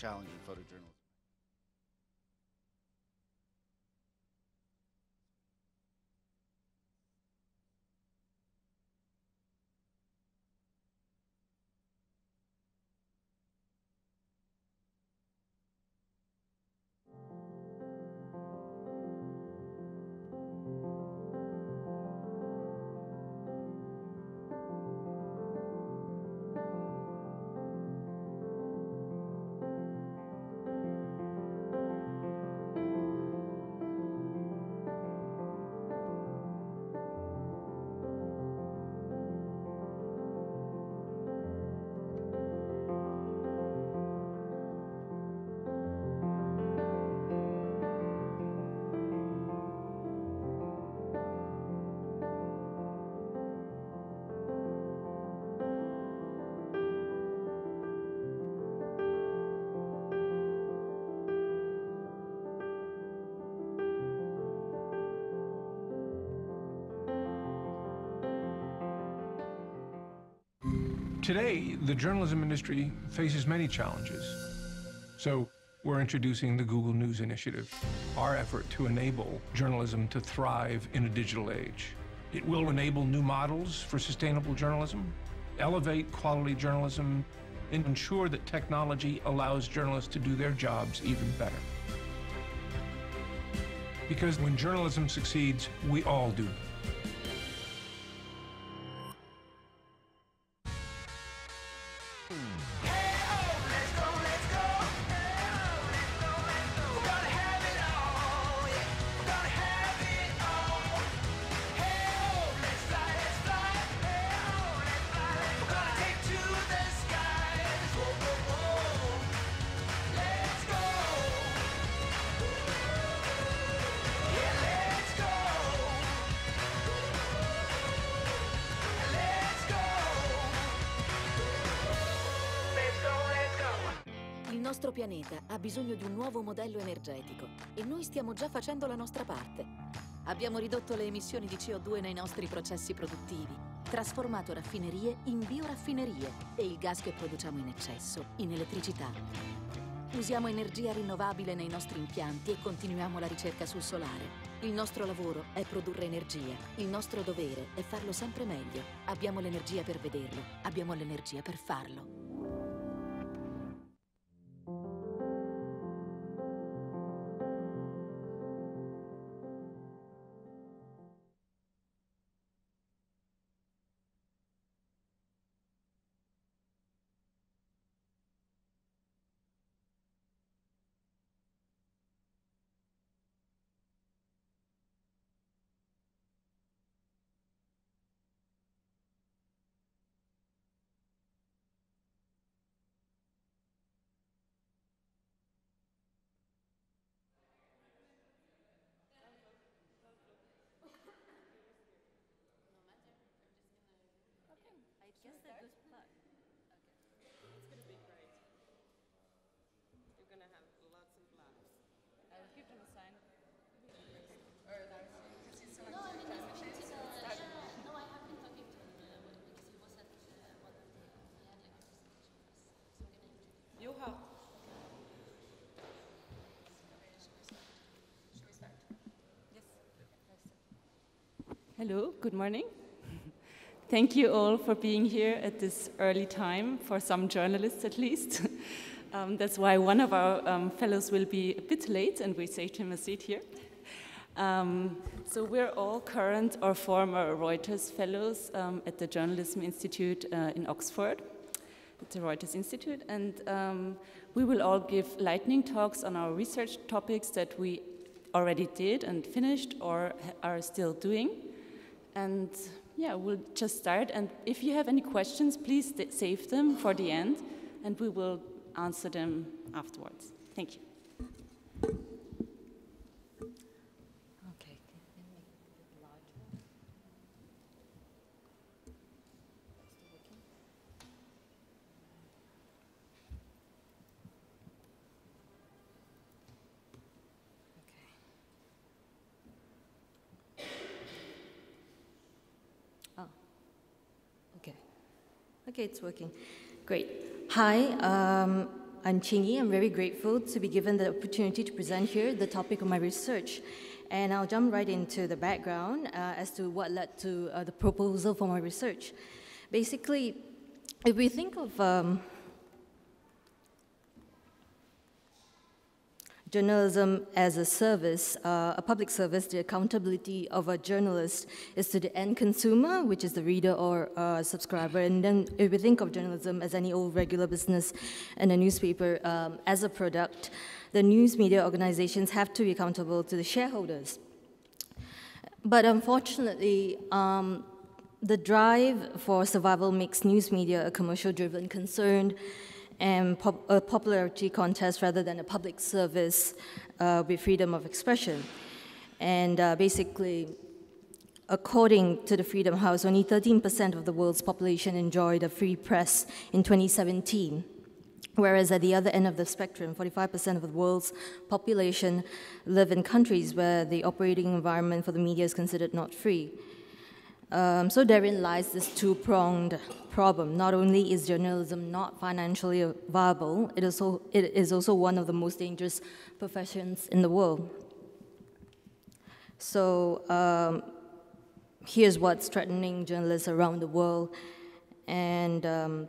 challenging photojournalism. Today, the journalism industry faces many challenges. So we're introducing the Google News Initiative, our effort to enable journalism to thrive in a digital age. It will enable new models for sustainable journalism, elevate quality journalism, and ensure that technology allows journalists to do their jobs even better. Because when journalism succeeds, we all do. Il nostro pianeta ha bisogno di un nuovo modello energetico e noi stiamo già facendo la nostra parte. Abbiamo ridotto le emissioni di CO2 nei nostri processi produttivi, trasformato raffinerie in bioraffinerie e il gas che produciamo in eccesso in elettricità. Usiamo energia rinnovabile nei nostri impianti e continuiamo la ricerca sul solare. Il nostro lavoro è produrre energia, il nostro dovere è farlo sempre meglio. Abbiamo l'energia per vederlo, abbiamo l'energia per farlo. Yes, they're good plug. Okay. It's going to be great. You're going to have lots of laughs. I will give them a sign. Or because he's so no, I mean, no, I have been talking to him because he was at one of the, he had like a presentation. So I'm going to introduce you. Juha. Should we start? Yes. Hello, good morning. Thank you all for being here at this early time, for some journalists at least. That's why one of our fellows will be a bit late, and we saved him a seat here. So we're all current or former Reuters fellows at the Journalism Institute in Oxford, at the Reuters Institute, and we will all give lightning talks on our research topics that we already did and finished or are still doing. And yeah, we'll just start, and if you have any questions, please save them for the end, and we will answer them afterwards. Thank you. Okay, can you make it a bit larger? Still working? Okay, it's working. Great. Hi, I'm QingYi. I'm very grateful to be given the opportunity to present here the topic of my research. And I'll jump right into the background as to what led to the proposal for my research. Basically, if we think of journalism as a service, a public service, the accountability of a journalist is to the end consumer, which is the reader or subscriber. And then if we think of journalism as any old regular business and a newspaper as a product, the news media organizations have to be accountable to the shareholders. But unfortunately, the drive for survival makes news media a commercial-driven concern and a popularity contest rather than a public service with freedom of expression. And basically, according to the Freedom House, only 13% of the world's population enjoyed a free press in 2017, whereas at the other end of the spectrum, 45% of the world's population live in countries where the operating environment for the media is considered not free. So therein lies this two-pronged problem. Not only is journalism not financially viable, it is also one of the most dangerous professions in the world. So here's what's threatening journalists around the world. And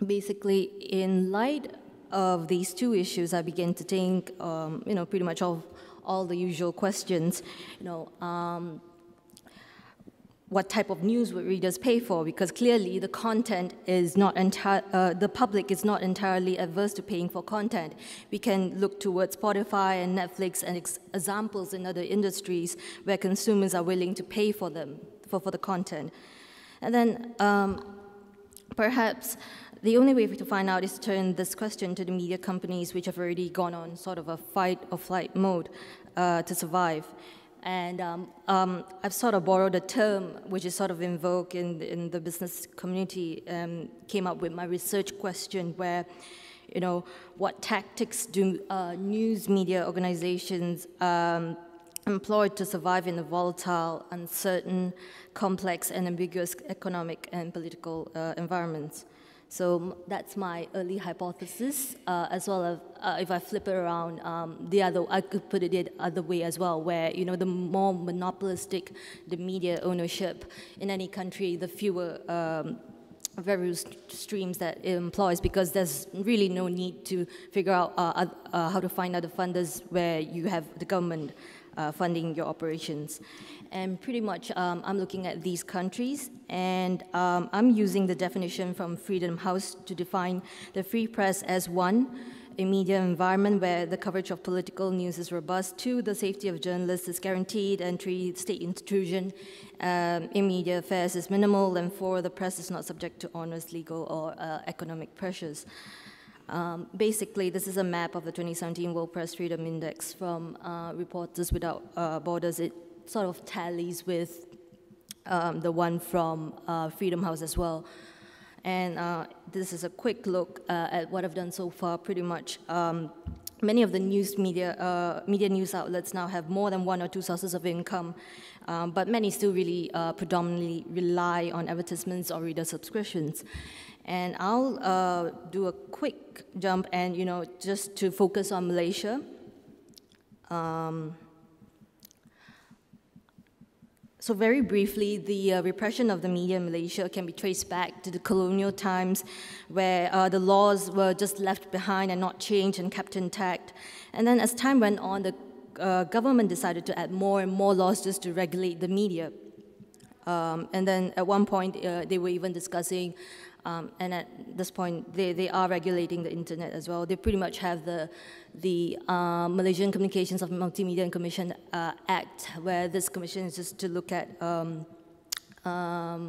basically, in light of these two issues, I began to think, pretty much all the usual questions, what type of news would readers pay for? Because clearly the content is not the public is not entirely averse to paying for content. We can look towards Spotify and Netflix and examples in other industries where consumers are willing to pay for them, for the content. And then perhaps the only way to find out is to turn this question to the media companies, which have already gone on sort of a fight or flight mode to survive. And I've sort of borrowed a term which is sort of in vogue in the business community, came up with my research question where, what tactics do news media organizations employ to survive in a volatile, uncertain, complex, and ambiguous economic and political environments? So that's my early hypothesis, as well as if I flip it around, I could put it the other way as well, where the more monopolistic the media ownership in any country, the fewer various streams that it employs, because there's really no need to figure out how to find other funders where you have the government funding your operations. And pretty much I'm looking at these countries, and I'm using the definition from Freedom House to define the free press as 1, a media environment where the coverage of political news is robust, 2, the safety of journalists is guaranteed, and 3, state intrusion in media affairs is minimal, and 4, the press is not subject to onerous legal or economic pressures. Basically, this is a map of the 2017 World Press Freedom Index from Reporters Without Borders. It sort of tallies with the one from Freedom House as well. And this is a quick look at what I've done so far. Pretty much, many of the media news outlets now have more than 1 or 2 sources of income, but many still really predominantly rely on advertisements or reader subscriptions. And I'll do a quick jump and, just to focus on Malaysia. So very briefly, the repression of the media in Malaysia can be traced back to the colonial times, where the laws were just left behind and not changed and kept intact. And then as time went on, the government decided to add more and more laws just to regulate the media. And then at one point, they were even discussing, and at this point, they are regulating the internet as well. They pretty much have the Malaysian Communications of Multimedia and Commission Act, where this commission is just to look at the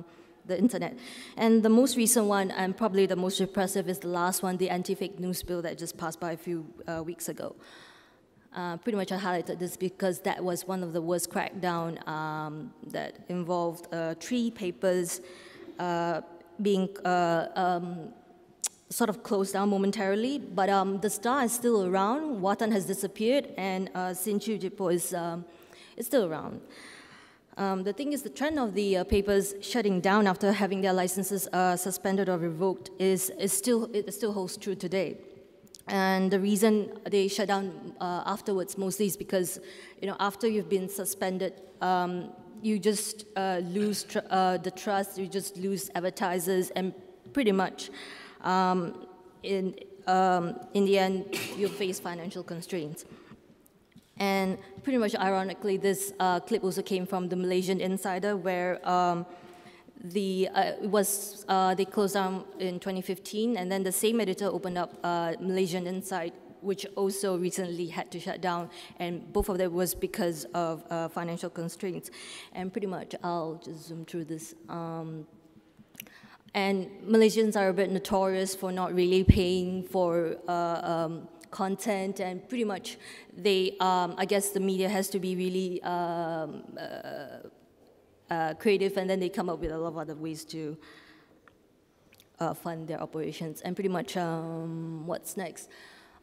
internet. And the most recent one, and probably the most repressive, is the last one, the anti-fake news bill that just passed by a few weeks ago. Pretty much I highlighted this because that was one of the worst crackdown that involved 3 papers being sort of closed down momentarily, but the Star is still around, Watan has disappeared, and Sinchu Jipo is still around. The thing is, the trend of the papers shutting down after having their licenses suspended or revoked it still holds true today. And the reason they shut down afterwards mostly is because, after you've been suspended, you just lose the trust, you just lose advertisers, and pretty much in the end, you face financial constraints. And pretty much ironically, this clip also came from the Malaysian Insider, where they closed down in 2015, and then the same editor opened up Malaysian Insight, which also recently had to shut down, and both of them was because of financial constraints. And pretty much, I'll just zoom through this. And Malaysians are a bit notorious for not really paying for content, and pretty much they, I guess the media has to be really creative, and then they come up with a lot of other ways to fund their operations. And pretty much, what's next?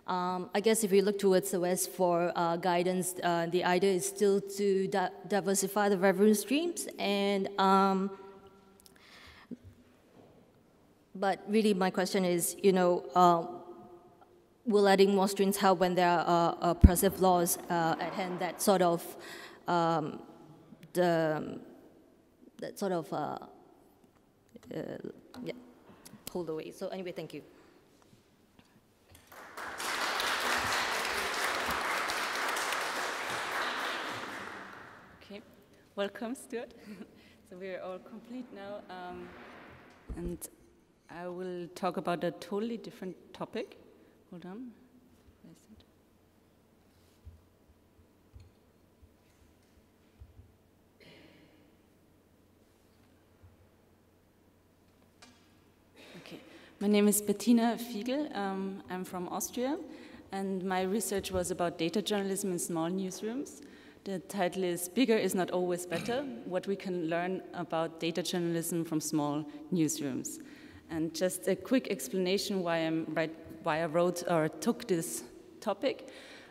I guess if we look towards the West for guidance, the idea is still to diversify the revenue streams, and but really my question is, will adding more streams help when there are oppressive laws at hand that sort of hold the way. So anyway, thank you. Okay, welcome, Stuart. So we're all complete now, and I will talk about a totally different topic. Hold on. Where is it? Okay, my name is Bettina Figl. I'm from Austria, and my research was about data journalism in small newsrooms. The title is Bigger is Not Always Better, What We Can Learn About Data Journalism from Small Newsrooms. And just a quick explanation why I wrote or took this topic.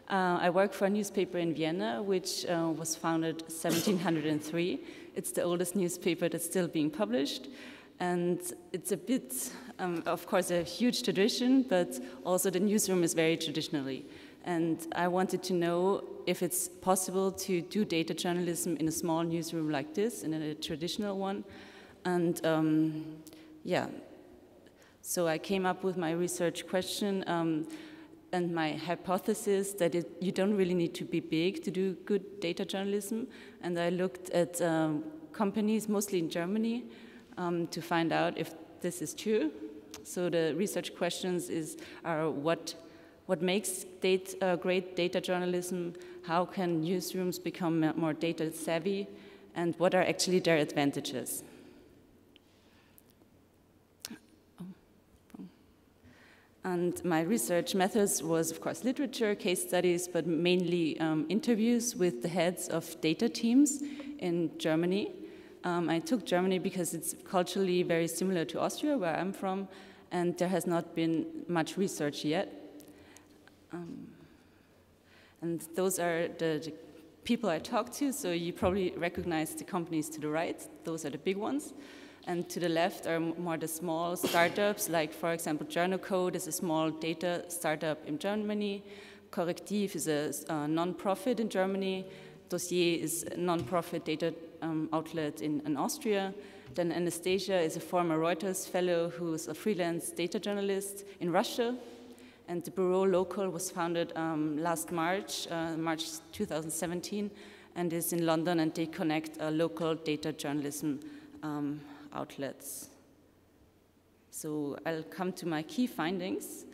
I work for a newspaper in Wiener, which was founded 1703. It's the oldest newspaper that's still being published. And it's a bit, of course, a huge tradition, but also the newsroom is very traditionally. And I wanted to know if it's possible to do data journalism in a small newsroom like this, in a traditional one. And yeah, so I came up with my research question and my hypothesis that you don't really need to be big to do good data journalism. And I looked at companies, mostly in Germany, to find out if this is true. So the research questions are what makes great data journalism, how can newsrooms become more data savvy, and what are actually their advantages. And my research methods was, of course, literature, case studies, but mainly interviews with the heads of data teams in Germany. I took Germany because it's culturally very similar to Austria, where I'm from, and there has not been much research yet. And those are the people I talked to, so you probably recognize the companies to the right. Those are the big ones. And to the left are more the small startups, like, for example, JournalCode is a small data startup in Germany. Correctiv is a non-profit in Germany. Dossier is a non-profit data outlet in Austria. Then Anastasia is a former Reuters fellow who's a freelance data journalist in Russia. And the Bureau Local was founded last March 2017, and is in London, and they connect local data journalism outlets. So I'll come to my key findings.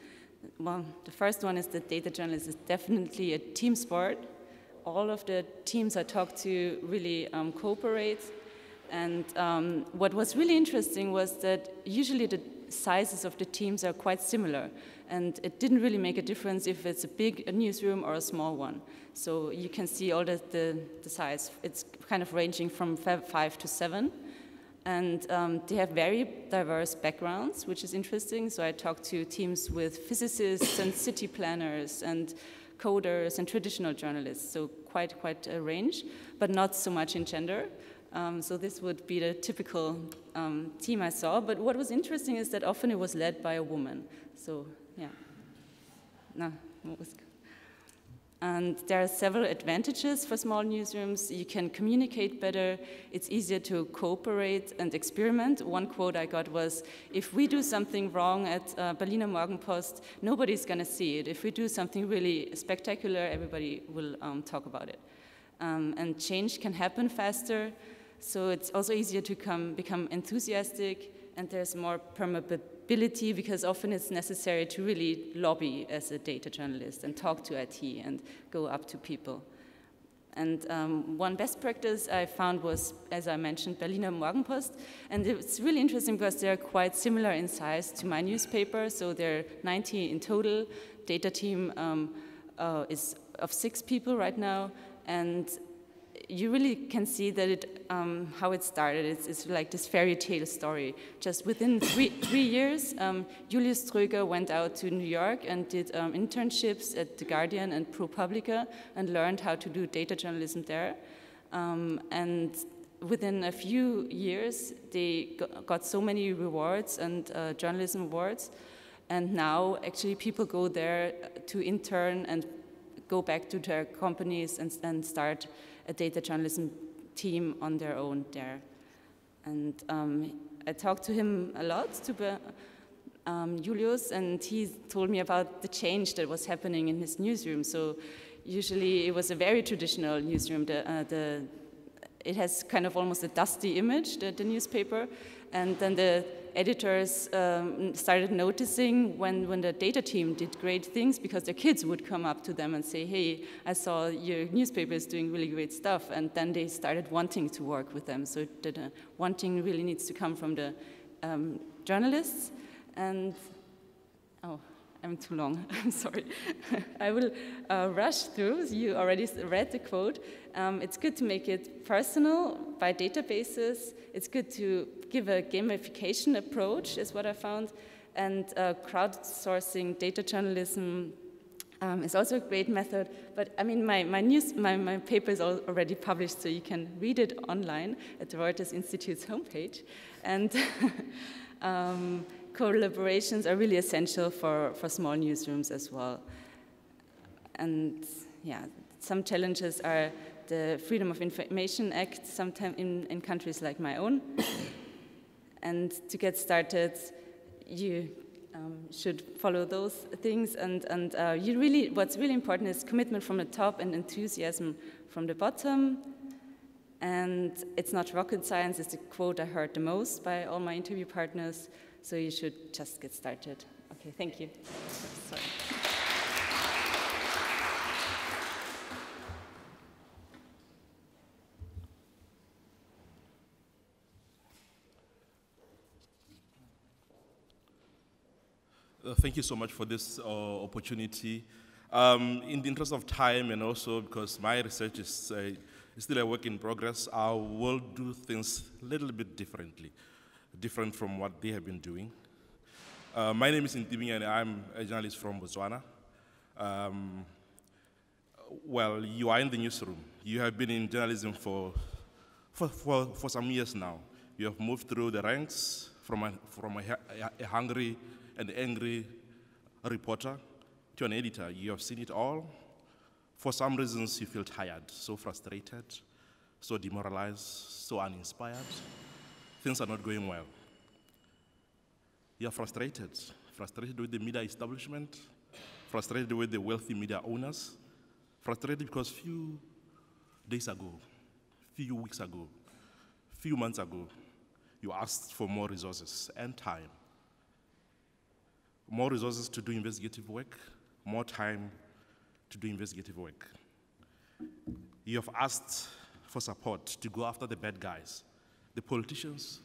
Well, the first one is that data journalism is definitely a team sport. All of the teams I talked to really cooperate. And what was really interesting was that usually the sizes of the teams are quite similar. And it didn't really make a difference if it's a big newsroom or a small one. So you can see all the size. It's kind of ranging from 5 to 7. And they have very diverse backgrounds, which is interesting. So I talked to teams with physicists and city planners and coders and traditional journalists. So quite a range, but not so much in gender. So this would be the typical team I saw. But what was interesting is that often it was led by a woman. So yeah, And there are several advantages for small newsrooms. You can communicate better, it's easier to cooperate and experiment. One quote I got was, if we do something wrong at Berliner Morgenpost, nobody's going to see it. If we do something really spectacular, everybody will talk about it. And change can happen faster, so it's also easier to become enthusiastic, and there's more permeability because often it's necessary to really lobby as a data journalist and talk to IT and go up to people. And one best practice I found was, as I mentioned, Berliner Morgenpost, and it's really interesting because they're quite similar in size to my newspaper, so they're 90 in total. Data team is of 6 people right now, and you really can see that how it started. It's like this fairy tale story. Just within three years, Julius Ströger went out to New York and did internships at The Guardian and ProPublica and learned how to do data journalism there. And within a few years, they got so many rewards and journalism awards. And now, actually, people go there to intern and go back to their companies and start a data journalism team on their own there. And I talked to him a lot, to Julius, and he told me about the change that was happening in his newsroom. So usually it was a very traditional newsroom. It has kind of almost a dusty image, the newspaper, and then the editors started noticing when the data team did great things because their kids would come up to them and say, hey, I saw your newspaper is doing really great stuff, and then they started wanting to work with them. So the wanting really needs to come from the journalists. And, oh, I'm too long, I'm sorry. I will rush through. You already read the quote. It's good to make it personal by databases. It's good to give a gamification approach, is what I found. And crowdsourcing data journalism is also a great method. But I mean, my paper is already published, so you can read it online at the Reuters Institute's homepage. And collaborations are really essential for small newsrooms as well. And yeah, some challenges are the Freedom of Information Act, sometimes in countries like my own. And to get started, you should follow those things. And what's really important is commitment from the top and enthusiasm from the bottom. And it's not rocket science, it's the quote I heard the most by all my interview partners. So you should just get started. Okay, thank you. Sorry. Thank you so much for this opportunity. In the interest of time, and also because my research is still a work in progress, I will do things a little bit different from what they have been doing. My name is Ntibinyane. I'm a journalist from Botswana. Well, you are in the newsroom. You have been in journalism for some years now. You have moved through the ranks from a hungry and angry reporter to an editor. You have seen it all. For some reasons, you feel tired, so frustrated, so demoralized, so uninspired. Things are not going well. You are frustrated with the media establishment, frustrated with the wealthy media owners, frustrated because few days ago, few weeks ago, few months ago, you asked for more resources and time. More resources to do investigative work, more time to do investigative work. You have asked for support to go after the bad guys, the politicians,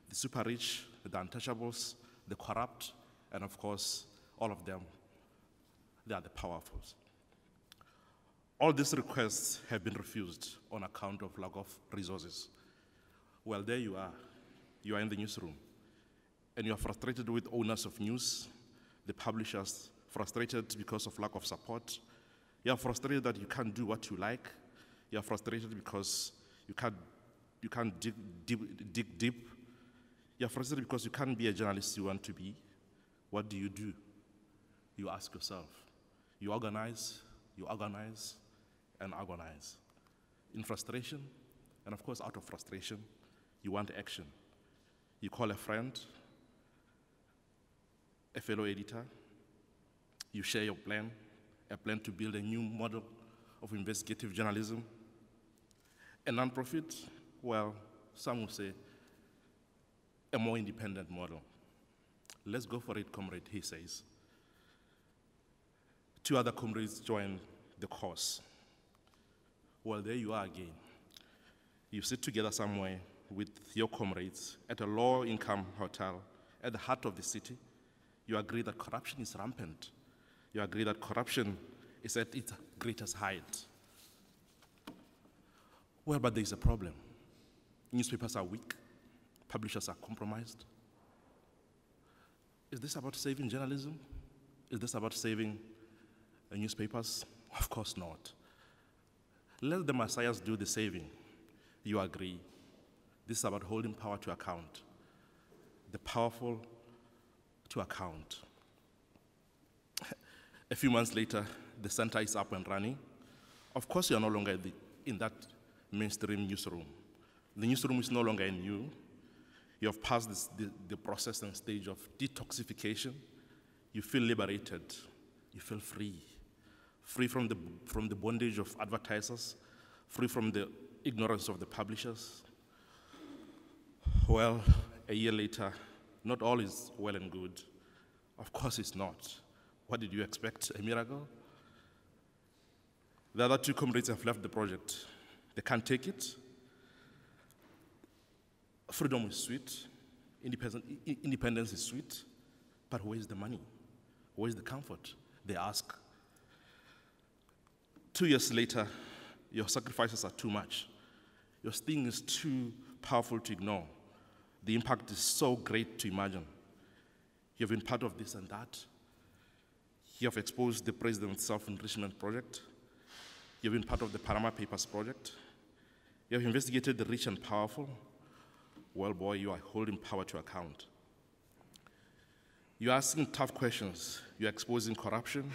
the super rich, the untouchables, the corrupt, and of course, all of them, they are the powerful. All these requests have been refused on account of lack of resources. Well, there you are. You are in the newsroom, and you are frustrated with owners of news, the publishers, frustrated because of lack of support. You are frustrated that you can't do what you like. You are frustrated because you can't dig deep. You are frustrated because you can't be a journalist you want to be. What do? You ask yourself. You organize, and agonize. In frustration, and of course out of frustration, you want action. You call a friend, a fellow editor, you share your plan, a plan to build a new model of investigative journalism. A non-profit, well, some will say, a more independent model. Let's go for it, comrade, he says. 2 other comrades join the course. Well, there you are again. You sit together somewhere with your comrades at a low-income hotel at the heart of the city. You agree that corruption is rampant. You agree that corruption is at its greatest height. Well, but there's a problem. Newspapers are weak. Publishers are compromised. Is this about saving journalism? Is this about saving newspapers? Of course not. Let the messiahs do the saving. You agree. This is about holding power to account. The powerful to account. A few months later, the center is up and running. Of course, you are no longer in that mainstream newsroom. The newsroom is no longer in you. You have passed the process and stage of detoxification. You feel liberated. You feel free. Free from the bondage of advertisers, free from the ignorance of the publishers. Well, a year later, not all is well and good. Of course it's not. What did you expect, a miracle? The other 2 comrades have left the project. They can't take it. Freedom is sweet, independence is sweet, but where is the money? Where is the comfort? They ask. 2 years later, your sacrifices are too much. Your sting is too powerful to ignore. The impact is so great to imagine. You have been part of this and that. You have exposed the president's self-enrichment project. You have been part of the Panama Papers project. You have investigated the rich and powerful. Well, boy, you are holding power to account. You are asking tough questions. You are exposing corruption.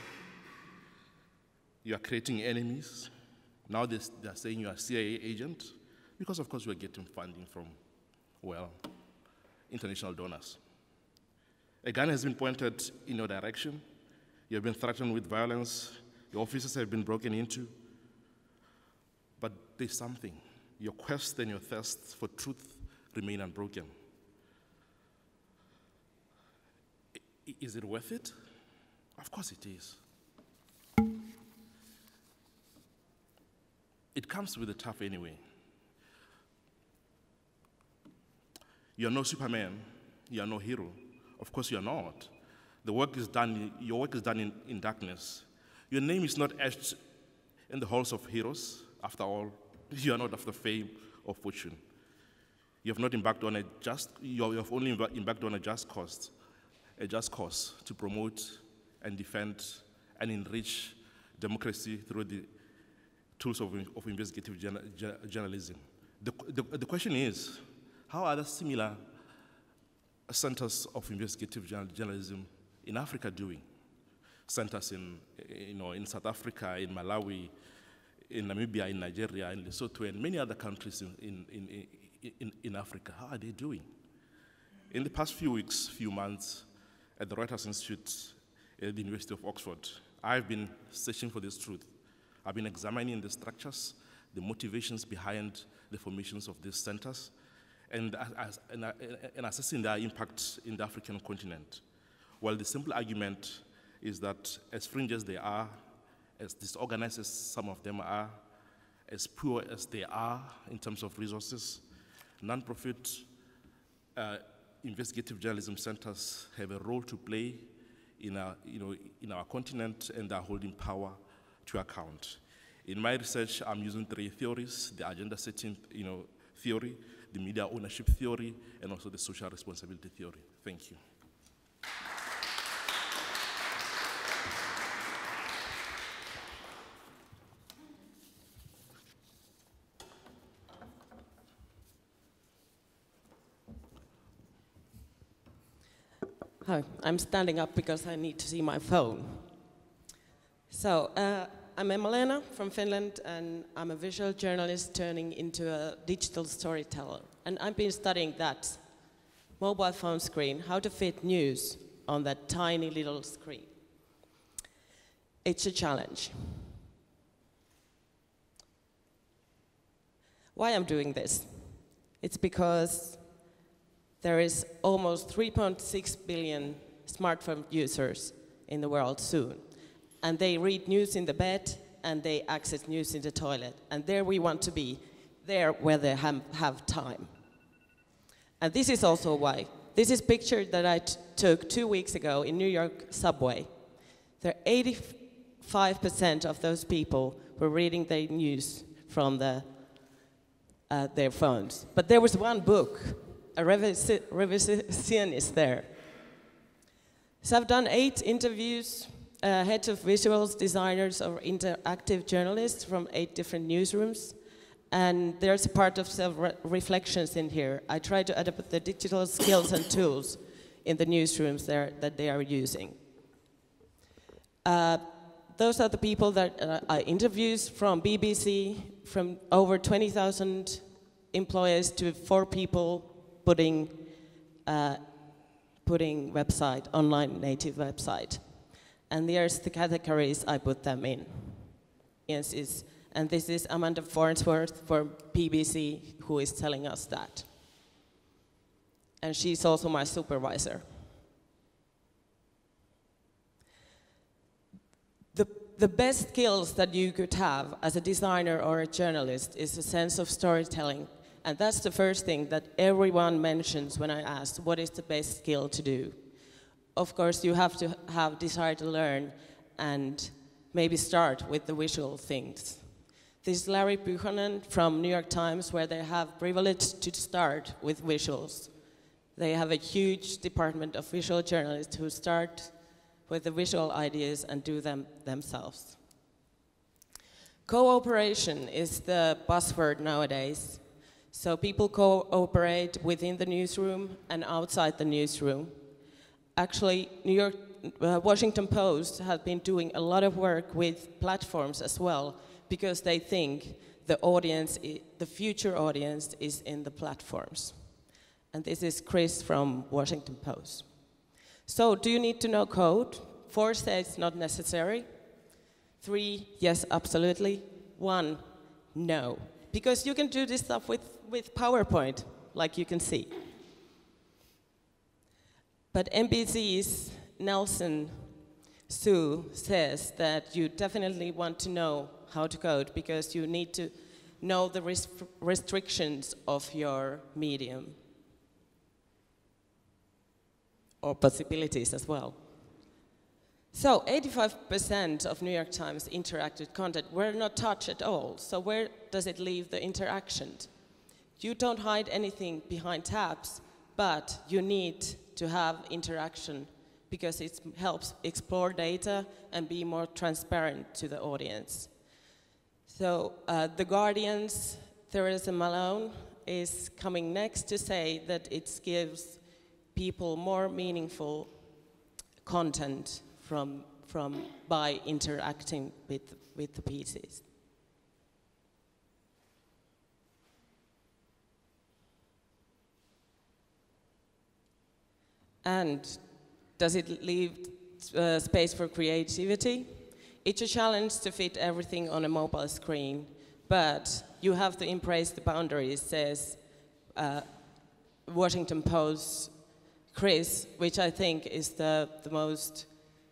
You are creating enemies. Now they are saying you are a CIA agent, because of course you are getting funding from, well, international donors. A gun has been pointed in your direction. You have been threatened with violence. Your offices have been broken into. But there's something. Your quest and your thirst for truth remain unbroken. Is it worth it? Of course it is. It comes with the tough anyway. You are no Superman. You are no hero. Of course you are not. Your work is done in darkness. Your name is not etched in the halls of heroes. After all, you are not after fame or fortune. You have not embarked on you have only embarked on a just cause to promote and defend and enrich democracy through the tools of investigative journalism. The question is, how are the similar centers of investigative journalism in Africa doing? Centers in South Africa, in Malawi, in Namibia, in Nigeria, in Lesotho, and many other countries in Africa. How are they doing? In the past few months, at the Reuters Institute at the University of Oxford, I've been searching for this truth. I've been examining the structures, the motivations behind the formations of these centers, and assessing their impact in the African continent. Well, the simple argument is that as fringe as they are, as disorganized as some of them are, as poor as they are in terms of resources, non-profit investigative journalism centers have a role to play in our continent, and they are holding power to account. In my research, I'm using 3 theories: the agenda setting theory, the media ownership theory, and also the social responsibility theory. Thank you. Hi, I'm standing up because I need to see my phone. So, I'm Emma-Leena from Finland, and I'm a visual journalist turning into a digital storyteller. And I've been studying that mobile phone screen, how to fit news on that tiny little screen. It's a challenge. Why I'm doing this? It's because there is almost 3.6 billion smartphone users in the world soon. And they read news in the bed, and they access news in the toilet. And there we want to be, there where they have time. And this is also why. This is a picture that I took 2 weeks ago in New York subway. There 85% of those people were reading their news from their phones. But there was one book, a revisionist there. So I've done 8 interviews, heads of visuals, designers, or interactive journalists from 8 different newsrooms. And there's a part of self-reflections in here. I try to adapt the digital skills and tools in the newsrooms that they are using. Those are the people that I interviewed from BBC, from over 20,000 employees to 4 people putting website, online native website. And there's the categories I put them in. Yes, and this is Amanda Farnsworth for BBC, who is telling us that. And she's also my supervisor. The best skills that you could have as a designer or a journalist is a sense of storytelling. And that's the first thing that everyone mentions when I ask, what is the best skill to do? Of course, you have to have desire to learn and maybe start with the visual things. This is Larry Buchanan from New York Times, where they have privilege to start with visuals. They have a huge department of visual journalists who start with the visual ideas and do them themselves. Cooperation is the buzzword nowadays. So people cooperate within the newsroom and outside the newsroom. Actually, Washington Post has been doing a lot of work with platforms as well, because they think the future audience is in the platforms. And this is Chris from Washington Post. So, do you need to know code? 4 says not necessary. 3, yes, absolutely. 1, no. Because you can do this stuff with PowerPoint, like you can see. But NBC's Nelson Choo says that you definitely want to know how to code because you need to know the restrictions of your medium. Or possibilities as well. So 85% of New York Times interactive content were not touched at all. So where does it leave the interaction? You don't hide anything behind tabs, but you need to have interaction because it helps explore data and be more transparent to the audience. So The Guardian's Theresa Malone is coming next to say that it gives people more meaningful content by interacting with the pieces. And does it leave space for creativity? It's a challenge to fit everything on a mobile screen, but you have to embrace the boundaries, says Washington Post Chris, which I think is the most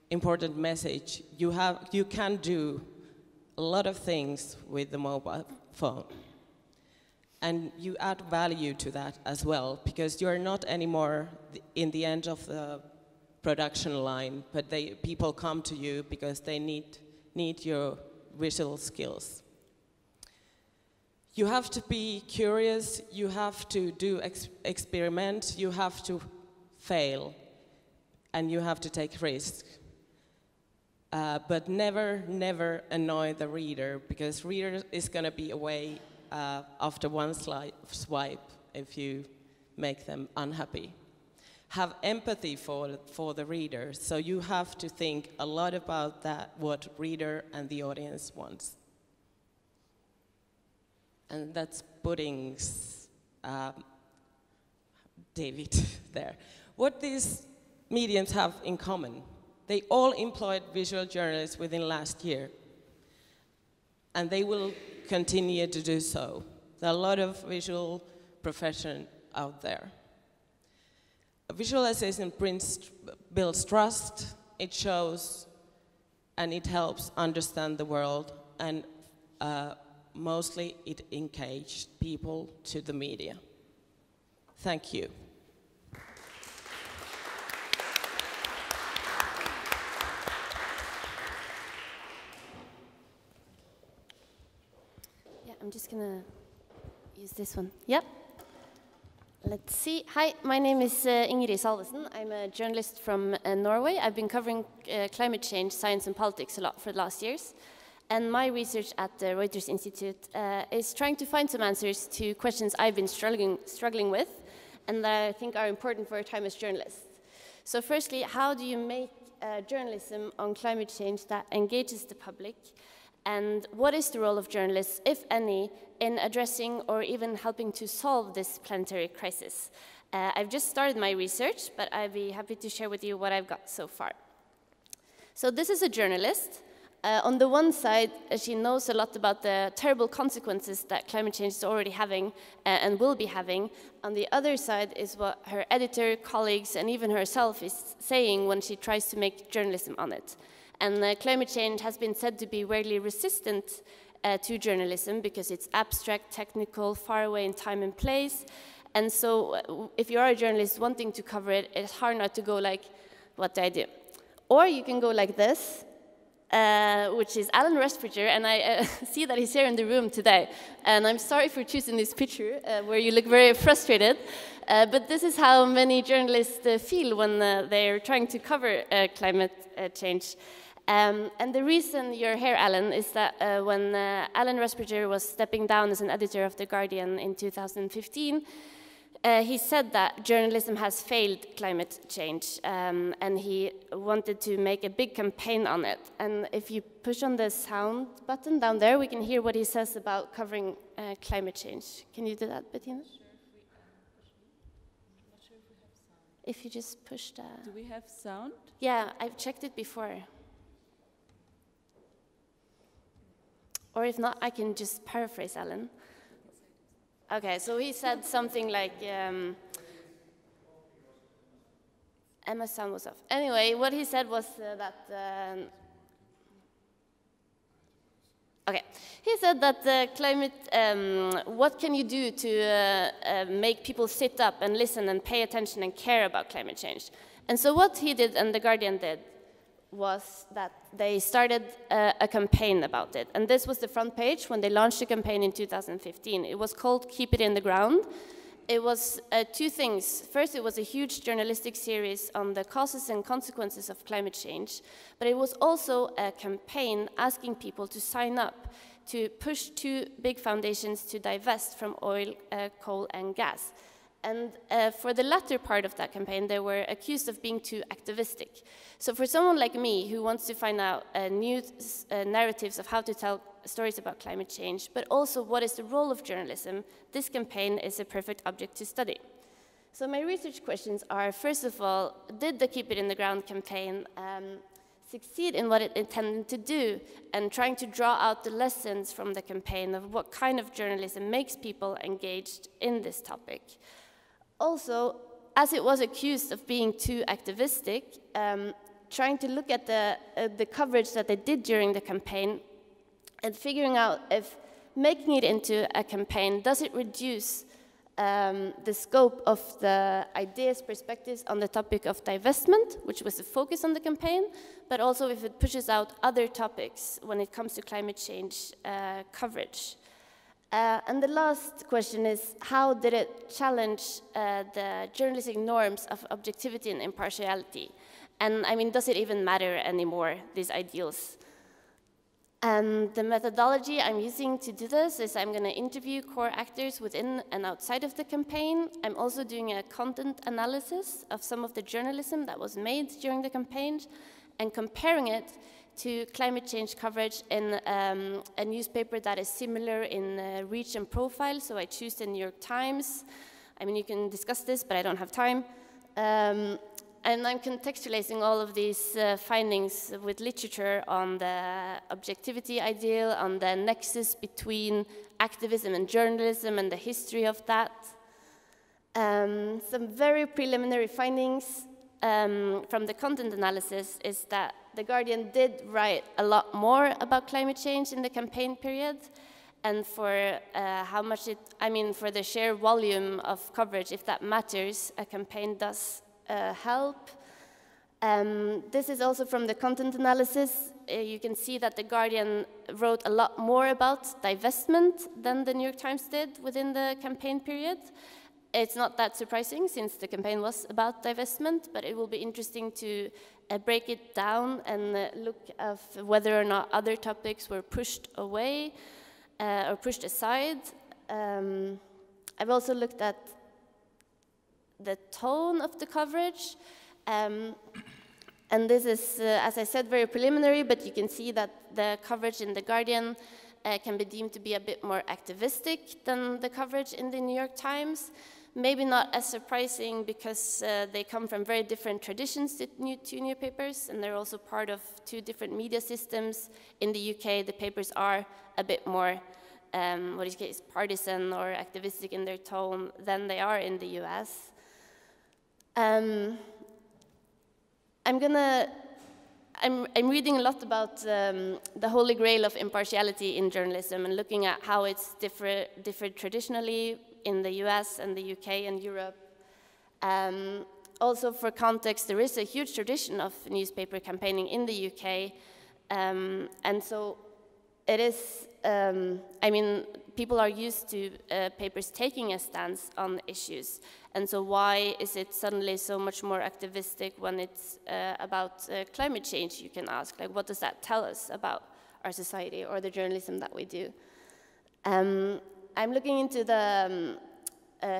important message. You can do a lot of things with the mobile phone. And you add value to that as well, because you're not anymore in the end of the production line, but people come to you because they need your visual skills. You have to be curious, you have to do experiment, you have to fail, and you have to take risks. But never annoy the reader, because reader is going to be away after one swipe if you make them unhappy. have empathy for the reader. So you have to think a lot about that, what reader and the audience wants. And that's putting David there. What these mediums have in common, they all employed visual journalists within last year. And they will continue to do so. There are a lot of visual profession out there. Visualization builds trust, it shows, and it helps understand the world, and mostly it engaged people to the media. Thank you. Yeah, I'm just gonna use this one. Yep. Let's see. Hi, my name is Ingerid Salvesen. I'm a journalist from Norway. I've been covering climate change, science and politics a lot for the last years. And my research at the Reuters Institute is trying to find some answers to questions I've been struggling with and that I think are important for our time as journalists. So firstly, how do you make journalism on climate change that engages the public? And what is the role of journalists, if any, in addressing or even helping to solve this planetary crisis? I've just started my research, but I'd be happy to share with you what I've got so far. So this is a journalist. On the one side, she knows a lot about the terrible consequences that climate change is already having and will be having. On the other side is what her editor, colleagues, and even herself is saying when she tries to make journalism on it. And climate change has been said to be rarely resistant to journalism because it's abstract, technical, far away in time and place. And so if you are a journalist wanting to cover it, it's hard not to go like, what do I do? Or you can go like this, which is Alan Rusbridger, and I see that he's here in the room today. And I'm sorry for choosing this picture where you look very frustrated, but this is how many journalists feel when they're trying to cover climate change. And the reason you're here, Alan, is that when Alan Rusbridger was stepping down as an editor of The Guardian in 2015, he said that journalism has failed climate change, and he wanted to make a big campaign on it. And if you push on the sound button down there, we can hear what he says about covering climate change. Can you do that, Bettina? Sure. I'm not sure if we have sound. If you just push the... Do we have sound? Yeah, I've checked it before. Or if not, I can just paraphrase Alan. Okay, so he said something like, Emma's sound was off. Anyway, what he said was that, okay, he said that climate, what can you do to make people sit up and listen and pay attention and care about climate change? And so what he did and The Guardian did was that they started a campaign about it. And this was the front page when they launched the campaign in 2015. It was called Keep It in the Ground. It was two things. First, it was a huge journalistic series on the causes and consequences of climate change, but it was also a campaign asking people to sign up to push two big foundations to divest from oil, coal, and gas. And for the latter part of that campaign, they were accused of being too activistic. So for someone like me who wants to find out new narratives of how to tell stories about climate change, but also what is the role of journalism, this campaign is a perfect object to study. So my research questions are, first of all, did the Keep It in the Ground campaign succeed in what it intended to do, and trying to draw out the lessons from the campaign of what kind of journalism makes people engaged in this topic? Also, as it was accused of being too activistic, trying to look at the coverage that they did during the campaign and figuring out if making it into a campaign, does it reduce the scope of the ideas, perspectives on the topic of divestment, which was the focus on the campaign, but also if it pushes out other topics when it comes to climate change coverage. And the last question is, how did it challenge the journalistic norms of objectivity and impartiality? And I mean, does it even matter anymore, these ideals? The methodology I'm using to do this is I'm going to interview core actors within and outside of the campaign. I'm also doing a content analysis of some of the journalism that was made during the campaign and comparing it to climate change coverage in a newspaper that is similar in reach and profile. So I choose the New York Times. I mean, you can discuss this, but I don't have time. And I'm contextualizing all of these findings with literature on the objectivity ideal, on the nexus between activism and journalism and the history of that. Some very preliminary findings from the content analysis is that The Guardian did write a lot more about climate change in the campaign period, and for how much for the sheer volume of coverage, if that matters, a campaign does help. This is also from the content analysis. You can see that The Guardian wrote a lot more about divestment than the New York Times did within the campaign period. It's not that surprising since the campaign was about divestment, but it will be interesting to break it down and look at whether or not other topics were pushed away or pushed aside. I've also looked at the tone of the coverage. And this is, as I said, very preliminary, but you can see that the coverage in The Guardian can be deemed to be a bit more activistic than the coverage in the New York Times. Maybe not as surprising because they come from very different traditions, the two newspapers, and they're also part of two different media systems. In the UK, the papers are a bit more partisan or activistic in their tone than they are in the US. I'm reading a lot about the holy grail of impartiality in journalism and looking at how it's differed traditionally in the US and the UK and Europe. Also for context, there is a huge tradition of newspaper campaigning in the UK. And so it is, people are used to papers taking a stance on issues. And so why is it suddenly so much more activistic when it's about climate change, you can ask? Like, what does that tell us about our society or the journalism that we do? I'm looking into the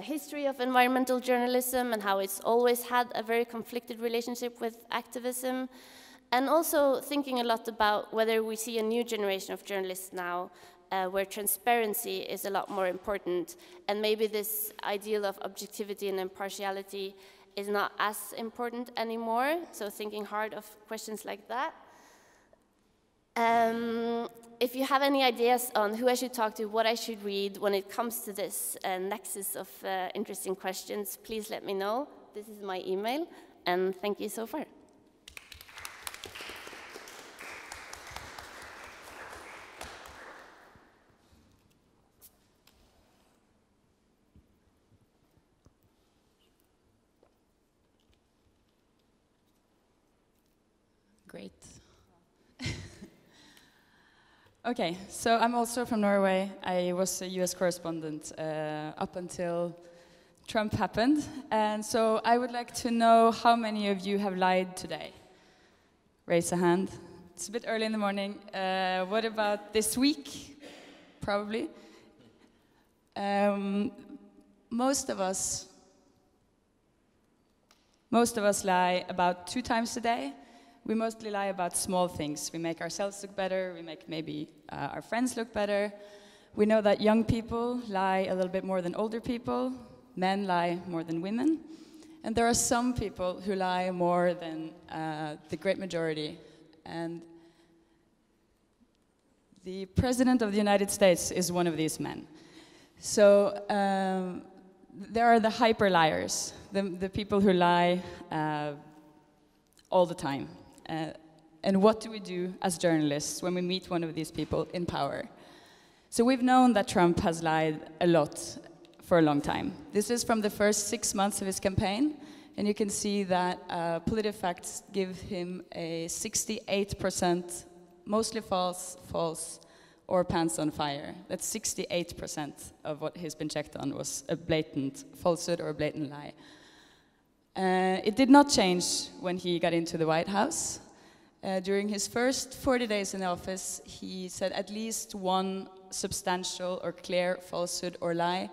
history of environmental journalism and how it's always had a very conflicted relationship with activism. And also thinking a lot about whether we see a new generation of journalists now where transparency is a lot more important, and maybe this ideal of objectivity and impartiality is not as important anymore, so thinking hard of questions like that. If you have any ideas on who I should talk to, what I should read when it comes to this nexus of interesting questions, please let me know. This is my email, and thank you so far. Great. Okay, so I'm also from Norway. I was a US correspondent up until Trump happened. And so I would like to know how many of you have lied today? Raise a hand. It's a bit early in the morning. What about this week? Probably. Most of us lie about 2 times a day. We mostly lie about small things. We make ourselves look better, we make maybe our friends look better. We know that young people lie a little bit more than older people. Men lie more than women. And there are some people who lie more than the great majority. And the President of the United States is one of these men. So there are the hyper liars, the people who lie all the time. And what do we do as journalists when we meet one of these people in power? So we've known that Trump has lied a lot for a long time. This is from the first 6 months of his campaign, and you can see that PolitiFact give him a 68% mostly false, or pants on fire. That's 68% of what he's been checked on was a blatant falsehood or a blatant lie. It did not change when he got into the White House. During his first 40 days in office, he said at least one substantial or clear falsehood or lie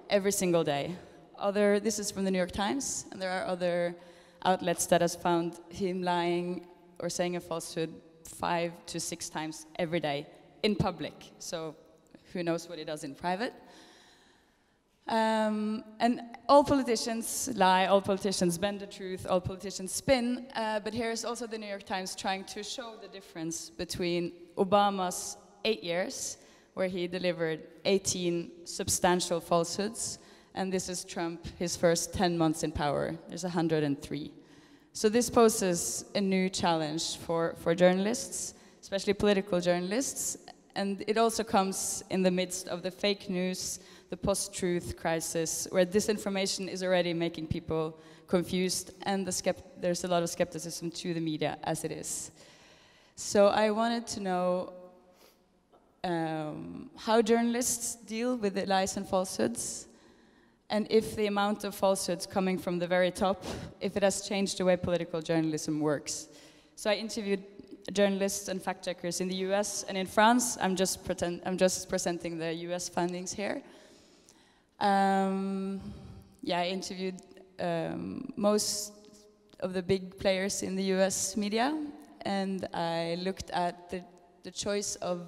every single day. This is from the New York Times, and there are other outlets that has found him lying or saying a falsehood 5 to 6 times every day in public. So who knows what he does in private. And all politicians lie, all politicians bend the truth, all politicians spin, but here's also the New York Times trying to show the difference between Obama's 8 years, where he delivered 18 substantial falsehoods, and this is Trump, his first 10 months in power. There's 103. So this poses a new challenge for journalists, especially political journalists, and it also comes in the midst of the fake news, the post-truth crisis, where disinformation is already making people confused, and there's a lot of skepticism to the media as it is. So I wanted to know how journalists deal with the lies and falsehoods, and if the amount of falsehoods coming from the very top, if it has changed the way political journalism works. So I interviewed journalists and fact-checkers in the US and in France. I'm just presenting the US findings here. I interviewed most of the big players in the US media, and I looked at the choice of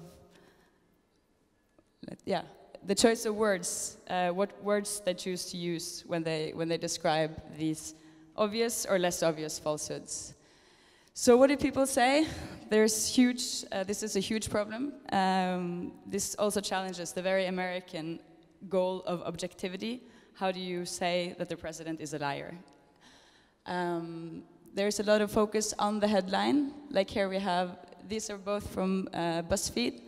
words, what words they choose to use when they describe these obvious or less obvious falsehoods. So what do people say? This is a huge problem. This also challenges the very American goal of objectivity. How do you say that the president is a liar? There's a lot of focus on the headline. Like here we have, these are both from BuzzFeed.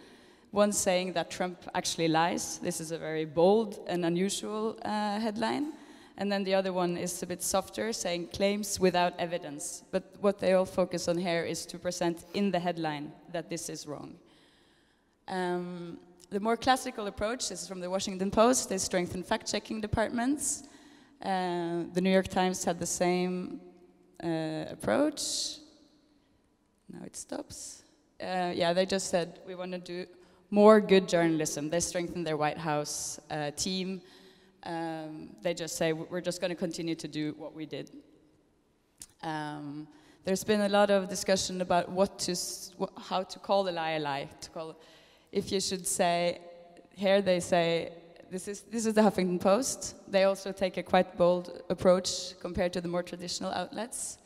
One saying that Trump actually lies. This is a very bold and unusual headline. And then the other one is a bit softer, saying claims without evidence. But what they all focus on here is to present in the headline that this is wrong. The more classical approach, this is from the Washington Post, they strengthen fact-checking departments. The New York Times had the same approach. Now it stops. They just said, we want to do more good journalism. They strengthen their White House team. They just say, we're just going to continue to do what we did. There's been a lot of discussion about how to call a lie a lie. If you should say, here they say, this is the Huffington Post. They also take a quite bold approach compared to the more traditional outlets.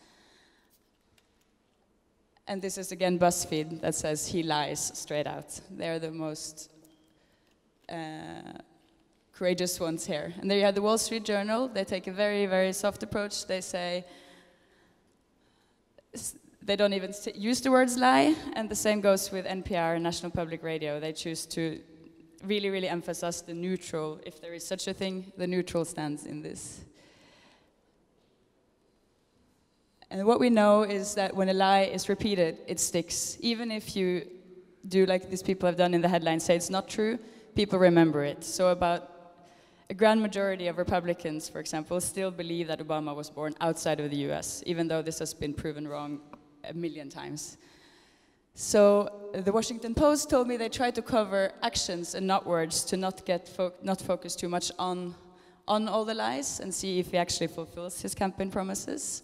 And this is again BuzzFeed that says he lies straight out. They're the most courageous ones here. And there you have the Wall Street Journal. They take a very, very soft approach. They say, they don't even use the words lie, and the same goes with NPR, National Public Radio. They choose to really, really emphasize the neutral, if there is such a thing, the neutral stance in this. And what we know is that when a lie is repeated, it sticks. Even if you do like these people have done in the headline, say it's not true, people remember it. So about a grand majority of Republicans, for example, still believe that Obama was born outside of the US, even though this has been proven wrong a million times. So the Washington Post told me they tried to cover actions and not words to not focus too much on all the lies and see if he actually fulfills his campaign promises.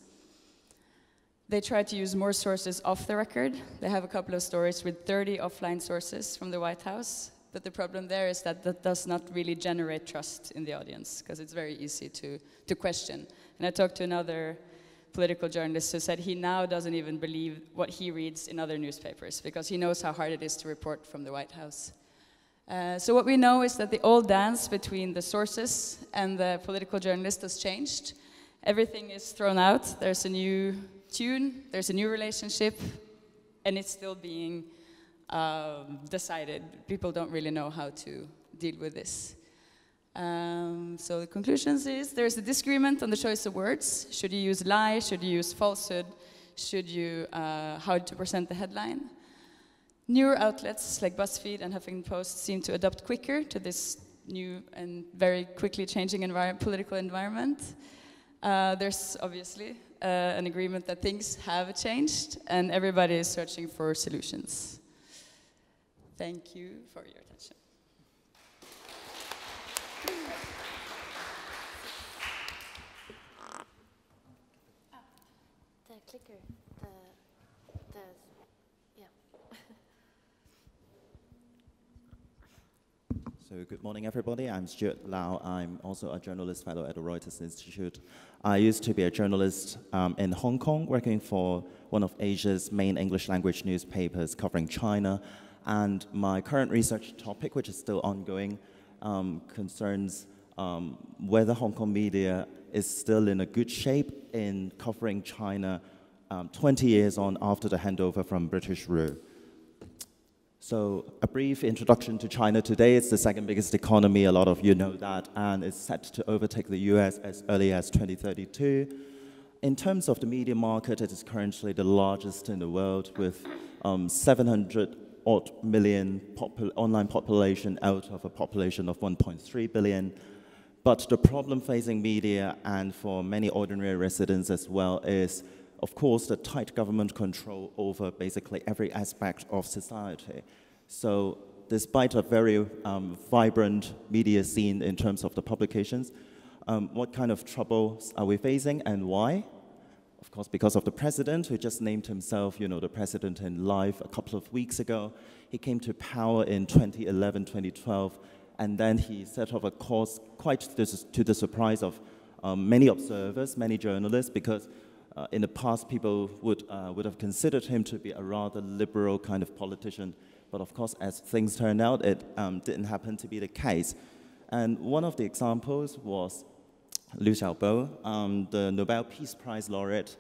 They tried to use more sources off the record. They have a couple of stories with 30 offline sources from the White House. But the problem there is that that does not really generate trust in the audience, because it's very easy to question. And I talked to another political journalist who said he now doesn't even believe what he reads in other newspapers, because he knows how hard it is to report from the White House. So what we know is that the old dance between the sources and the political journalist has changed. Everything is thrown out. There's a new tune, there's a new relationship, and it's still being decided. People don't really know how to deal with this. So the conclusions is there's a disagreement on the choice of words. Should you use lie? Should you use falsehood? Should you, how to present the headline? Newer outlets like BuzzFeed and Huffington Post seem to adapt quicker to this new and very quickly changing political environment. There's obviously an agreement that things have changed and everybody is searching for solutions. Thank you for your attention. The clicker, yeah. So good morning, everybody. I'm Stuart Lau. I'm also a journalist fellow at the Reuters Institute. I used to be a journalist in Hong Kong, working for one of Asia's main English language newspapers covering China. And my current research topic, which is still ongoing, concerns whether Hong Kong media is still in a good shape in covering China 20 years on after the handover from British rule. So a brief introduction to China today. It's the second biggest economy, a lot of you know that, and it's set to overtake the US as early as 2032. In terms of the media market, it is currently the largest in the world with 700-odd million online population out of a population of 1.3 billion. But the problem facing media and for many ordinary residents as well is, of course, the tight government control over basically every aspect of society. So despite a very vibrant media scene in terms of the publications, what kind of troubles are we facing and why? Of course, because of the president who just named himself, you know, the president in life a couple of weeks ago. He came to power in 2011, 2012, and then he set off a course quite to the surprise of many observers, many journalists, because in the past, people would have considered him to be a rather liberal kind of politician. But of course, as things turned out, it didn't happen to be the case. And one of the examples was Liu Xiaobo, the Nobel Peace Prize laureate.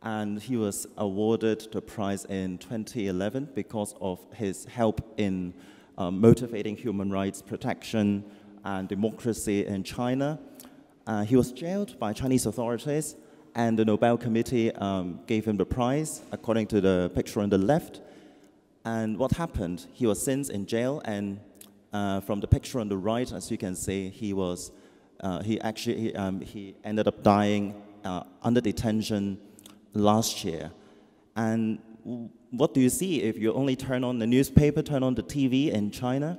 And he was awarded the prize in 2011 because of his help in motivating human rights protection and democracy in China. He was jailed by Chinese authorities, and the Nobel Committee gave him the prize, according to the picture on the left. And what happened? He was since in jail, and from the picture on the right, as you can see, he ended up dying under detention last year. And what do you see if you only turn on the newspaper, turn on the TV in China?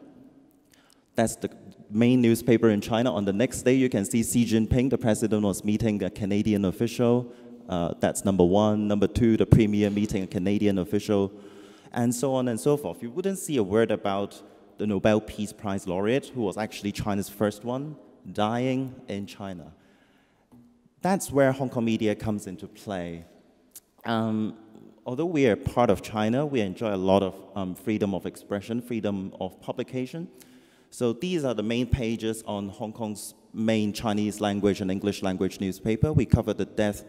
That's the main newspaper in China. On the next day, you can see Xi Jinping, the president, was meeting a Canadian official. That's number one. Number two, the premier meeting a Canadian official, and so on and so forth. You wouldn't see a word about the Nobel Peace Prize laureate, who was actually China's first one, dying in China. That's where Hong Kong media comes into play. Although we are part of China, we enjoy a lot of freedom of expression, freedom of publication. So these are the main pages on Hong Kong's main Chinese language and English language newspaper. We cover the death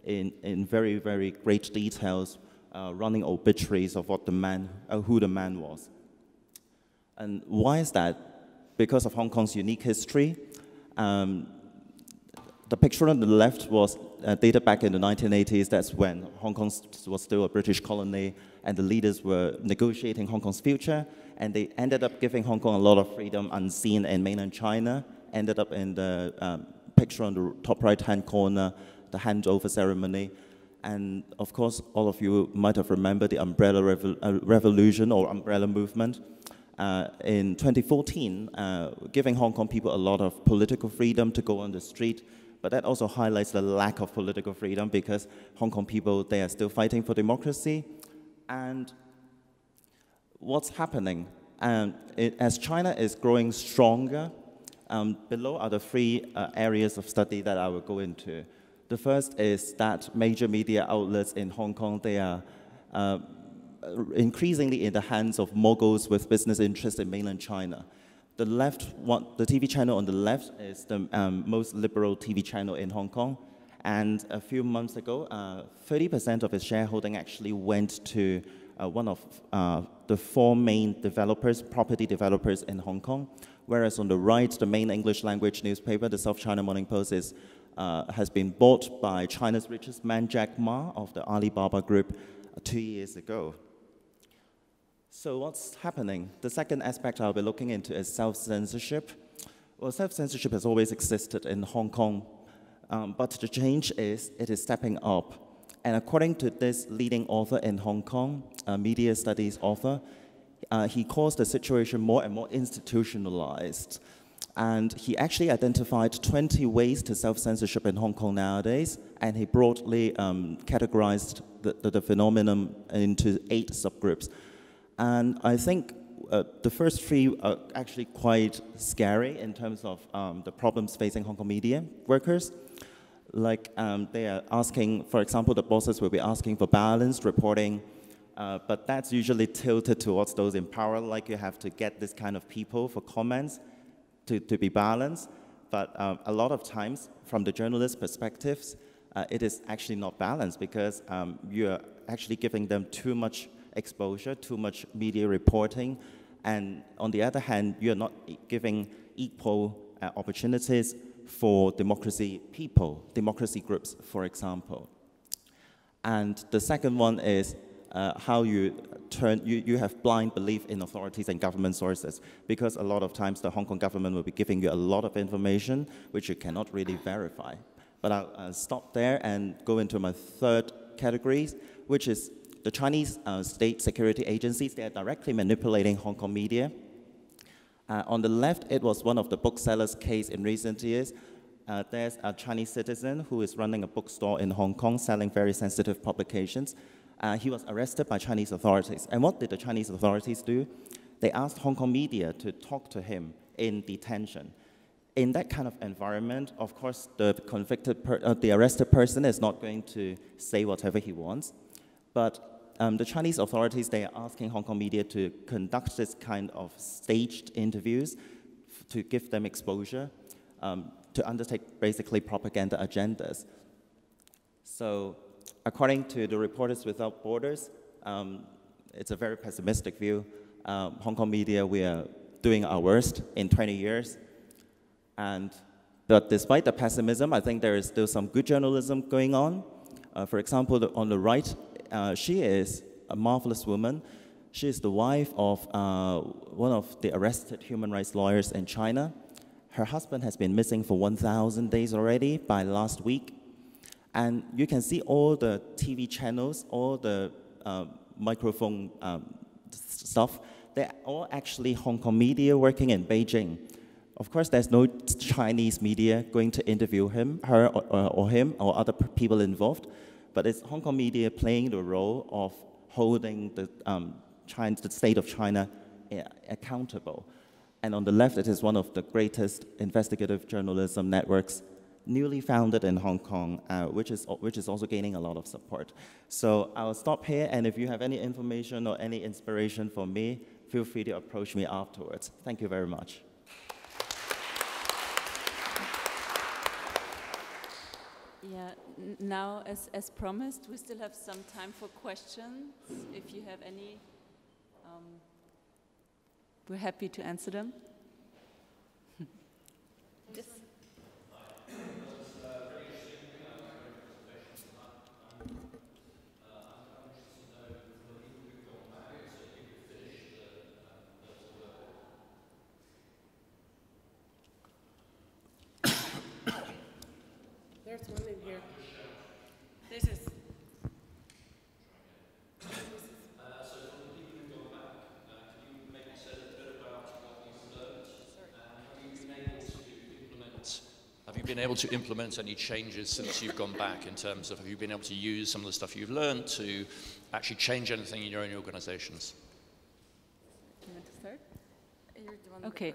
in very, very great details, running obituaries of what who the man was. And why is that? Because of Hong Kong's unique history. The picture on the left was dated back in the 1980s. That's when Hong Kong was still a British colony, and the leaders were negotiating Hong Kong's future, and they ended up giving Hong Kong a lot of freedom unseen in mainland China. Ended up in the picture on the top right-hand corner, the handover ceremony. And of course, all of you might have remembered the Umbrella Revolution or Umbrella Movement in 2014, giving Hong Kong people a lot of political freedom to go on the street. But that also highlights the lack of political freedom because Hong Kong people, they are still fighting for democracy. And what's happening? As China is growing stronger, below are the three areas of study that I will go into. The first is that major media outlets in Hong Kong, they are increasingly in the hands of moguls with business interests in mainland China. The TV channel on the left is the most liberal TV channel in Hong Kong. And a few months ago, 30% of its shareholding actually went to one of the four main developers, property developers in Hong Kong. Whereas on the right, the main English language newspaper, the South China Morning Post, has been bought by China's richest man, Jack Ma, of the Alibaba Group 2 years ago. So what's happening? The second aspect I'll be looking into is self-censorship. Well, self-censorship has always existed in Hong Kong. But the change is, it is stepping up. And according to this leading author in Hong Kong, a media studies author, he calls the situation more and more institutionalized. And he actually identified 20 ways to self-censorship in Hong Kong nowadays, and he broadly categorized the phenomenon into 8 subgroups. And I think the first 3 are actually quite scary in terms of the problems facing Hong Kong media workers. Like they are asking, for example, the bosses will be asking for balanced reporting, but that's usually tilted towards those in power, like you have to get this kind of people for comments to be balanced. But a lot of times, from the journalist perspectives, it is actually not balanced because you're actually giving them too much exposure, too much media reporting, and on the other hand, you're not giving equal opportunities for democracy people, democracy groups, for example. And the second one is how you have blind belief in authorities and government sources, because a lot of times the Hong Kong government will be giving you a lot of information which you cannot really verify. But I'll stop there and go into my third category, which is the Chinese state security agencies. They are directly manipulating Hong Kong media. On the left, it was one of the booksellers' case in recent years. There's a Chinese citizen who is running a bookstore in Hong Kong selling very sensitive publications. He was arrested by Chinese authorities. And what did the Chinese authorities do? They asked Hong Kong media to talk to him in detention. In that kind of environment, of course, the arrested person is not going to say whatever he wants. But the Chinese authorities, they are asking Hong Kong media to conduct this kind of staged interviews to give them exposure, to undertake basically propaganda agendas. So according to the Reporters Without Borders, it's a very pessimistic view. Hong Kong media, we are doing our worst in 20 years. But despite the pessimism, I think there is still some good journalism going on. For example, on the right, she is a marvelous woman. She is the wife of one of the arrested human rights lawyers in China. Her husband has been missing for 1,000 days already by last week. And you can see all the TV channels, all the microphone stuff, they're all actually Hong Kong media working in Beijing. Of course, there's no Chinese media going to interview him, her or him, or other people involved. But it's Hong Kong media playing the role of holding the state of China accountable. And on the left, it is one of the greatest investigative journalism networks newly founded in Hong Kong, which is also gaining a lot of support. So I'll stop here, and if you have any information or any inspiration for me, feel free to approach me afterwards. Thank you very much. Yeah, now, as promised, we still have some time for questions. If you have any, we're happy to answer them. Yes. There's one in here. This is. So from the people who've gone back, can you maybe say a bit about what you've learned? Have you been able to implement any changes since you've gone back in terms of, have you been able to use some of the stuff you've learned to actually change anything in your own organizations? Do you want to start? Okay,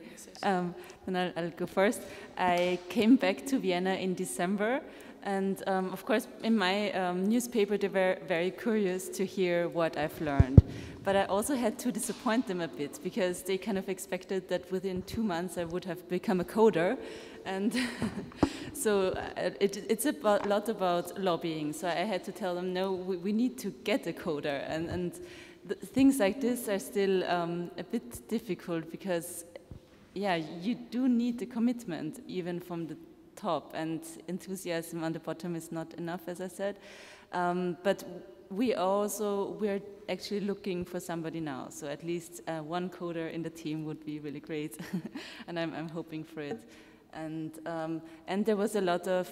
then I'll go first. I came back to Vienna in December, and of course in my newspaper they were very curious to hear what I've learned. But I also had to disappoint them a bit, because they kind of expected that within 2 months I would have become a coder. And so it's a lot about lobbying. So I had to tell them, no, we need to get a coder. And things like this are still a bit difficult, because yeah, you do need the commitment even from the top, and enthusiasm on the bottom is not enough, as I said. But we're actually looking for somebody now. So at least one coder in the team would be really great, and I'm hoping for it. And there was a lot of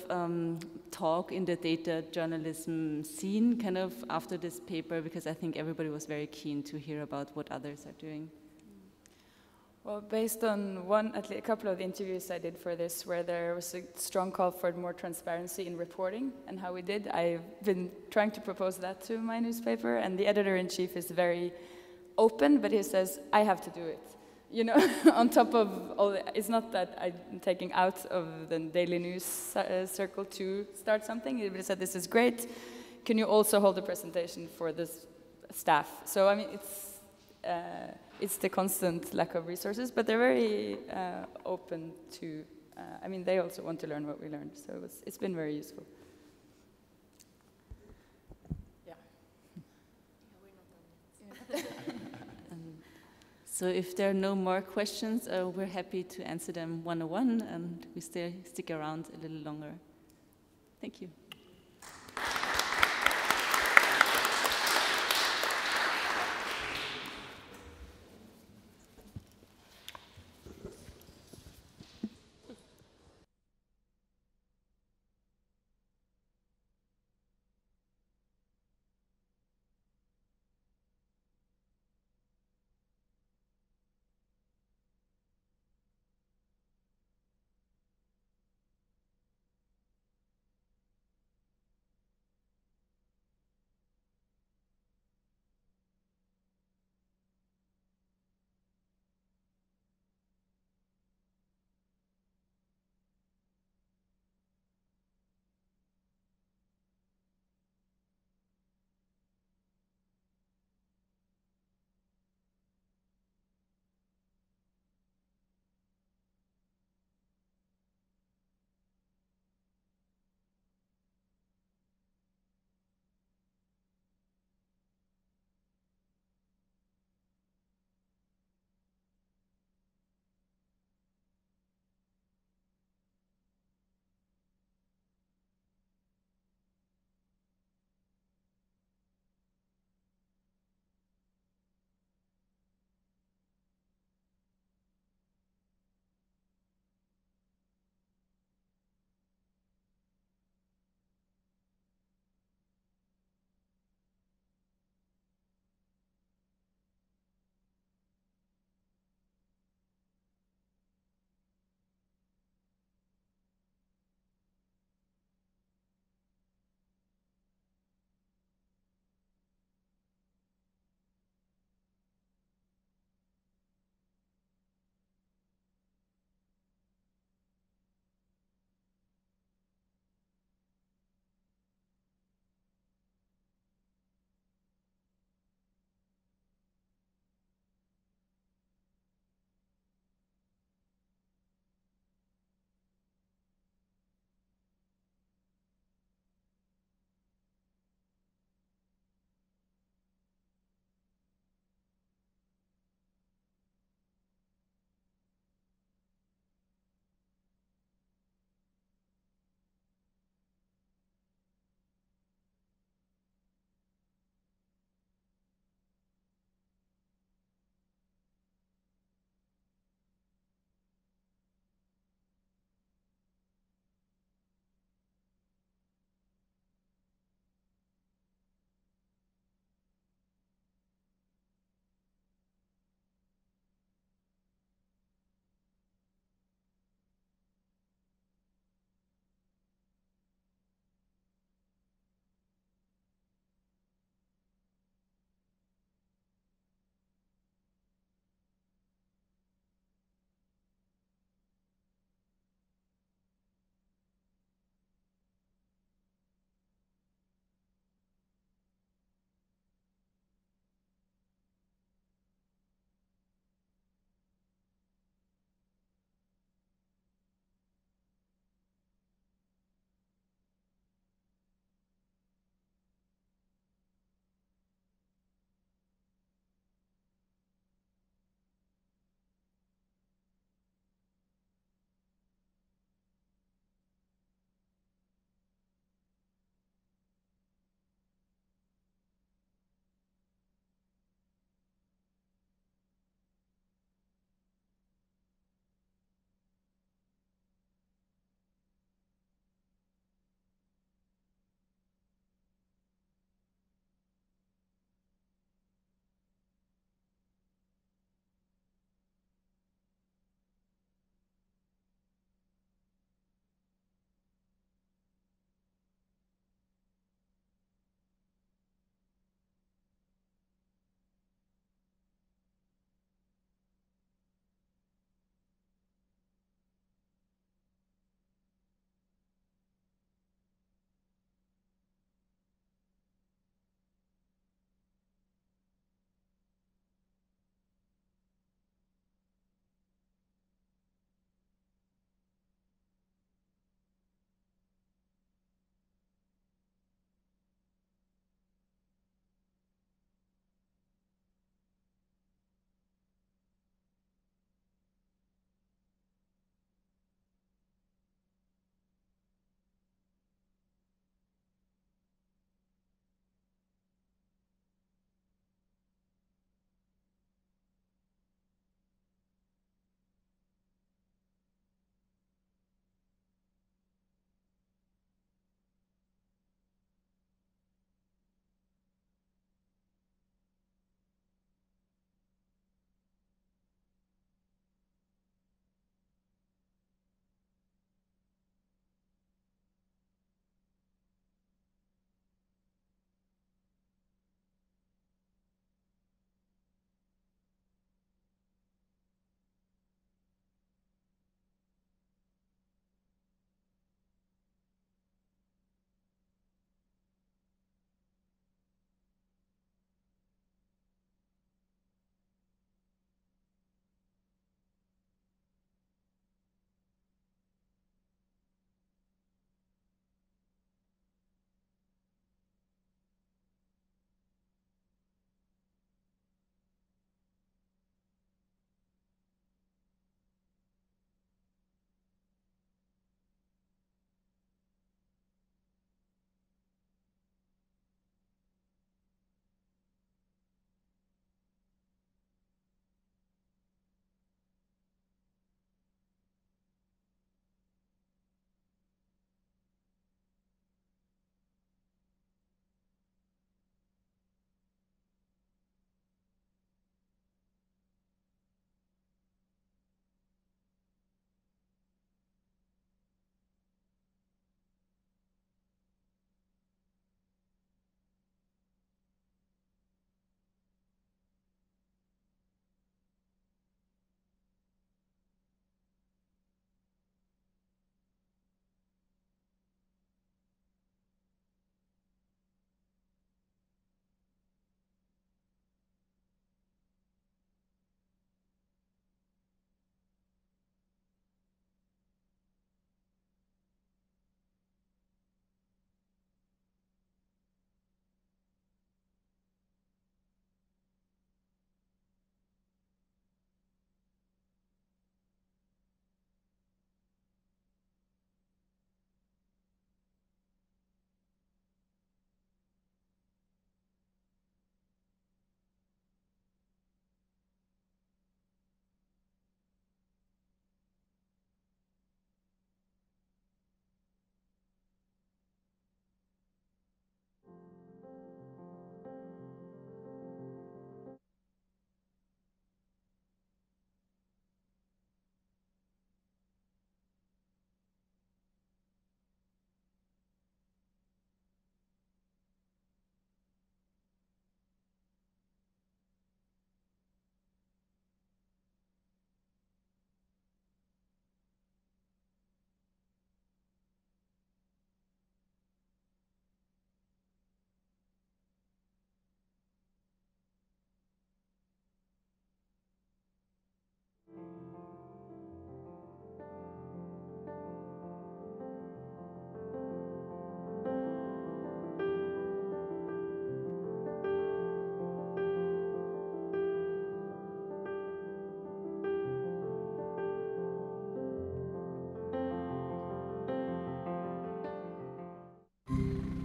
talk in the data journalism scene kind of after this paper, because I think everybody was very keen to hear about what others are doing. Well, based on a couple of the interviews I did for this, where there was a strong call for more transparency in reporting and how we did, I've been trying to propose that to my newspaper, and the editor-in-chief is very open, but he says, I have to do it. You know, on top of all, it's not that I'm taking out of the daily news circle to start something. He said, this is great. Can you also hold a presentation for this staff? So, I mean, it's the constant lack of resources, but they're very open to, I mean, they also want to learn what we learned, so it's been very useful. Yeah. So if there are no more questions, we're happy to answer them one-on-one, and we stick around a little longer. Thank you.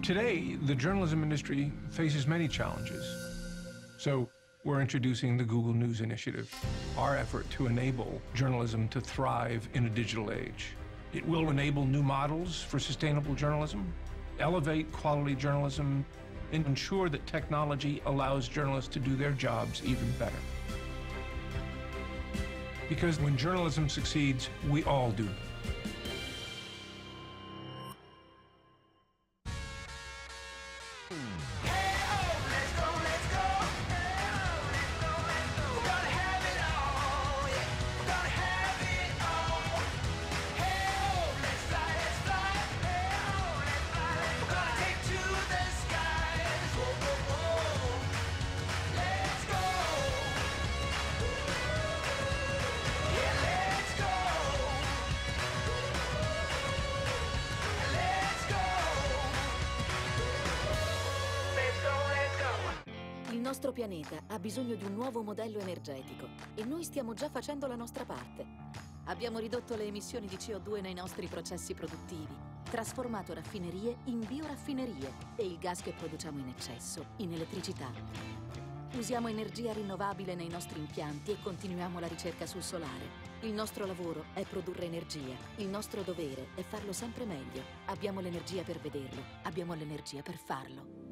Today, the journalism industry faces many challenges. So we're introducing the Google News Initiative, our effort to enable journalism to thrive in a digital age. It will enable new models for sustainable journalism, elevate quality journalism, and ensure that technology allows journalists to do their jobs even better. Because when journalism succeeds, we all do. Il nostro pianeta ha bisogno di un nuovo modello energetico e noi stiamo già facendo la nostra parte. Abbiamo ridotto le emissioni di CO2 nei nostri processi produttivi, trasformato raffinerie in bioraffinerie e il gas che produciamo in eccesso in elettricità. Usiamo energia rinnovabile nei nostri impianti e continuiamo la ricerca sul solare. Il nostro lavoro è produrre energia, il nostro dovere è farlo sempre meglio. Abbiamo l'energia per vederlo, abbiamo l'energia per farlo.